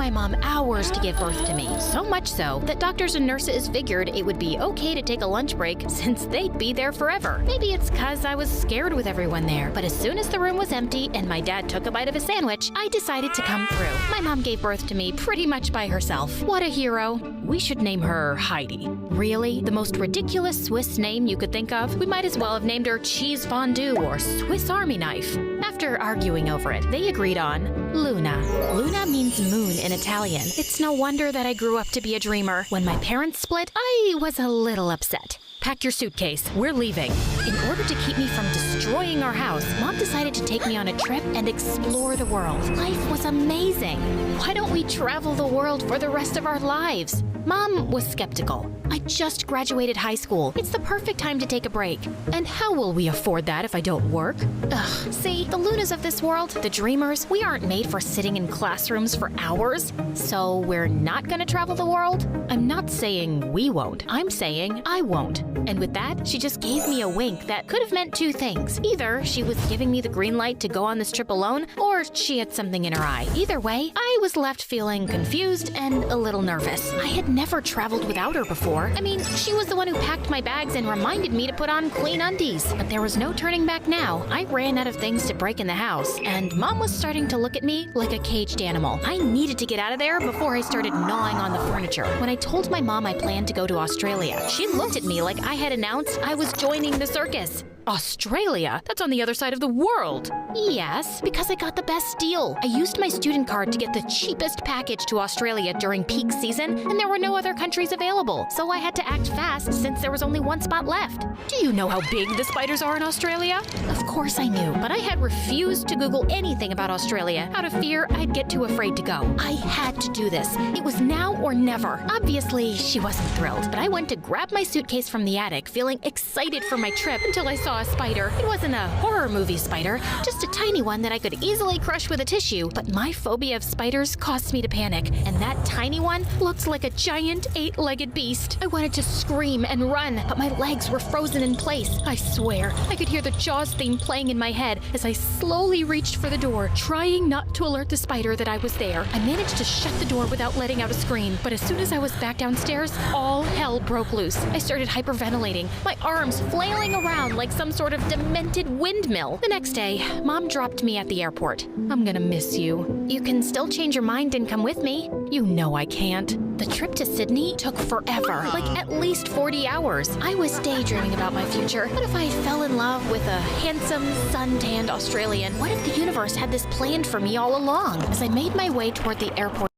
my mom hours to give birth to me. So much so that doctors and nurses figured it would be okay to take a lunch break since they'd be there forever. Maybe it's cause I was scared with everyone there, but as soon as the room was empty and my dad took a bite of a sandwich, I decided to come through. My mom gave birth to me pretty much by herself. What a hero. We should name her Heidi. Really? The most ridiculous Swiss name you could think of? We might as well have named her Cheese Fondue or Swiss Army Knife. After arguing over it, they agreed on Luna. Luna means moon in Italian. It's no wonder that I grew up to be a dreamer. When my parents split, I was a little upset. Pack your suitcase. We're leaving. In order to keep me from destroying our house, Mom decided to take me on a trip and explore the world. Life was amazing. Why don't we travel the world for the rest of our lives? Mom was skeptical. I just graduated high school. It's the perfect time to take a break. And how will we afford that if I don't work? Ugh, see, the Lunas of this world, the dreamers, we aren't made for sitting in classrooms for hours. So we're not gonna travel the world? I'm not saying we won't. I'm saying I won't. And with that, she just gave me a wink that could have meant two things. Either she was giving me the green light to go on this trip alone, or she had something in her eye. Either way, I was left feeling confused and a little nervous. I had never traveled without her before. I mean, she was the one who packed my bags and reminded me to put on clean undies. But there was no turning back now. I ran out of things to break in the house, and Mom was starting to look at me like a caged animal. I needed to get out of there before I started gnawing on the furniture. When I told my mom I planned to go to Australia, she looked at me like I had announced I was joining the circus. Australia? That's on the other side of the world. Yes, because I got the best deal. I used my student card to get the cheapest package to Australia during peak season, and there were no other countries available, so I had to act fast since there was only one spot left. Do you know how big the spiders are in Australia? Of course I knew, but I had refused to Google anything about Australia out of fear I'd get too afraid to go. I had to do this. It was now or never. Obviously, she wasn't thrilled, but I went to grab my suitcase from the attic, feeling excited for my trip until I saw a spider. It wasn't a horror movie spider, just a tiny one that I could easily crush with a tissue, but my phobia of spiders caused me to panic, and that tiny one looked like a giant 8-legged beast. I wanted to scream and run, but my legs were frozen in place. I swear, I could hear the Jaws theme playing in my head as I slowly reached for the door, trying not to alert the spider that I was there. I managed to shut the door without letting out a scream, but as soon as I was back downstairs, all hell broke loose. I started hyperventilating, my arms flailing around like some sort of demented windmill. The next day, Mom dropped me at the airport. I'm gonna miss you. You can still change your mind and come with me. You know I can't. The trip to Sydney took forever, like at least 40 hours. I was daydreaming about my future. What if I fell in love with a handsome, sun-tanned Australian? What if the universe had this planned for me all along? As I made my way toward the airport,